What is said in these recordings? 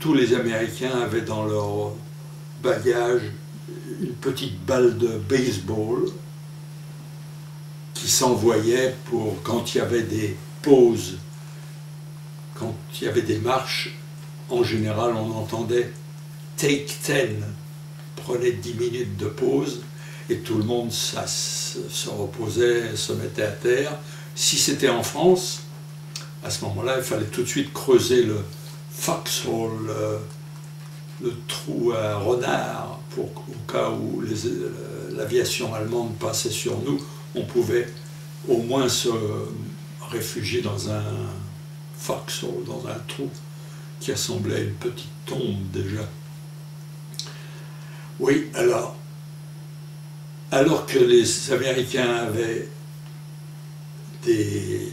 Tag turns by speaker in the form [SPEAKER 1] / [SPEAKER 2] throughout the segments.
[SPEAKER 1] tous les Américains avaient dans leur bagage une petite balle de baseball qui s'envoyait pour quand il y avait des pauses, quand il y avait des marches. En général, on entendait « take 10 », prenez 10 minutes de pause, et tout le monde se reposait, se mettait à terre. Si c'était en France, à ce moment-là, il fallait tout de suite creuser le foxhole, le trou à renard, pour au cas où l'aviation allemande passait sur nous, on pouvait au moins se réfugier dans un foxhole, dans un trou qui ressemblait à une petite tombe déjà. Oui, alors que les Américains avaient des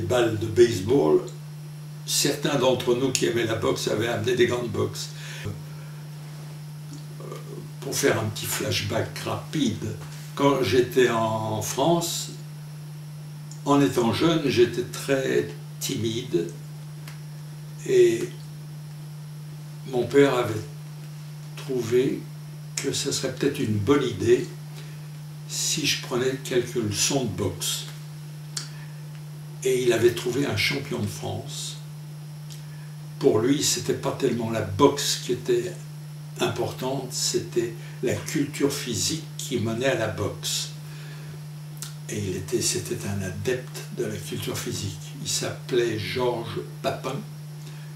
[SPEAKER 1] balles de baseball, certains d'entre nous qui aimaient la boxe avaient amené des gants de boxe. Pour faire un petit flashback rapide, quand j'étais en France, en étant jeune, j'étais très timide et mon père avait trouvé que ce serait peut-être une bonne idée si je prenais quelques leçons de boxe. Et il avait trouvé un champion de France. Pour lui, c'était pas tellement la boxe qui était importante, c'était la culture physique qui menait à la boxe. Et c'était un adepte de la culture physique. Il s'appelait Georges Papin.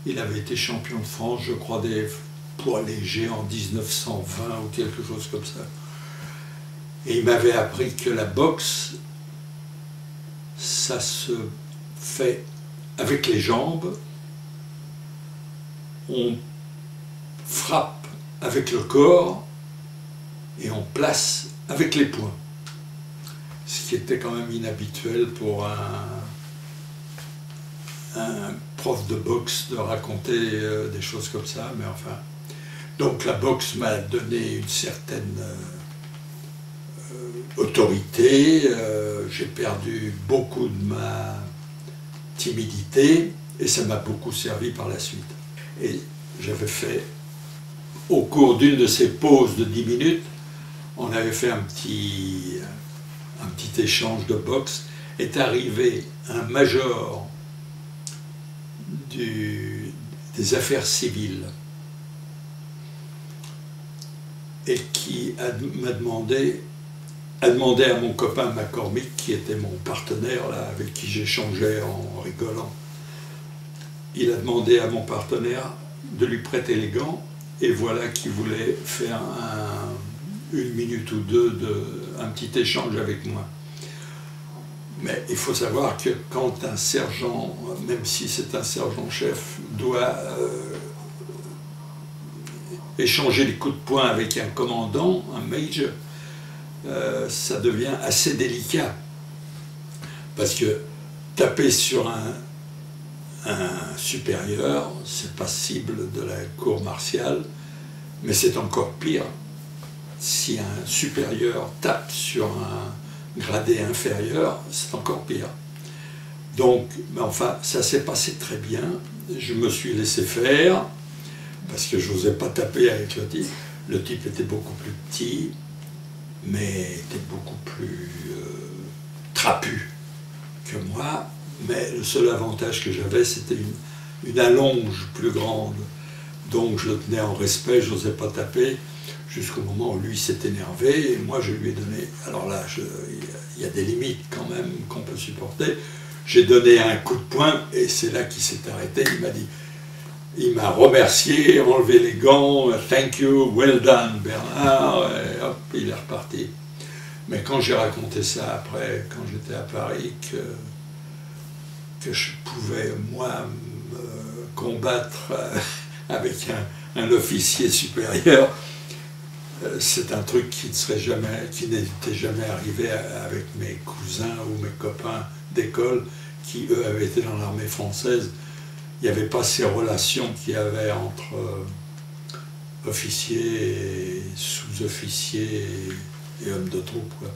[SPEAKER 1] Il avait été champion de France, je crois, des poids légers en 1920 ou quelque chose comme ça. Et il m'avait appris que la boxe, ça se fait avec les jambes, on frappe avec le corps et on place avec les poings. Ce qui était quand même inhabituel pour un prof de boxe de raconter des choses comme ça, mais enfin. Donc la boxe m'a donné une certaine autorité, j'ai perdu beaucoup de ma timidité et ça m'a beaucoup servi par la suite. Et j'avais fait, au cours d'une de ces pauses de 10 minutes, on avait fait un petit échange de boxe. Est arrivé un major des affaires civiles et qui a demandé à mon copain McCormick, qui était mon partenaire, là, avec qui j'échangeais en rigolant, il a demandé à mon partenaire de lui prêter les gants, et voilà qu'il voulait faire une minute ou deux un petit échange avec moi. Mais il faut savoir que quand un sergent, même si c'est un sergent-chef, doit échanger des coups de poing avec un commandant, un major, ça devient assez délicat. Parce que taper sur un supérieur, c'est passible de la cour martiale, mais c'est encore pire si un supérieur tape sur un gradé inférieur, c'est encore pire. Donc, mais enfin, ça s'est passé très bien. Je me suis laissé faire, parce que je n'osais pas taper avec le type. Le type était beaucoup plus petit, mais était beaucoup plus trapu que moi. Mais le seul avantage que j'avais, c'était une allonge plus grande. Donc je le tenais en respect, je n'osais pas taper, jusqu'au moment où lui s'est énervé, et moi je lui ai donné, alors là, il y a des limites quand même qu'on peut supporter, j'ai donné un coup de poing, et c'est là qu'il s'est arrêté, il m'a remercié, enlevé les gants, « Thank you, well done Bernard », et hop, il est reparti. Mais quand j'ai raconté ça après, quand j'étais à Paris, que je pouvais, moi, me combattre avec un officier supérieur, c'est un truc qui n'était jamais arrivé avec mes cousins ou mes copains d'école qui, eux, avaient été dans l'armée française. Il n'y avait pas ces relations qu'il y avait entre officiers et sous-officiers et hommes de troupe, quoi.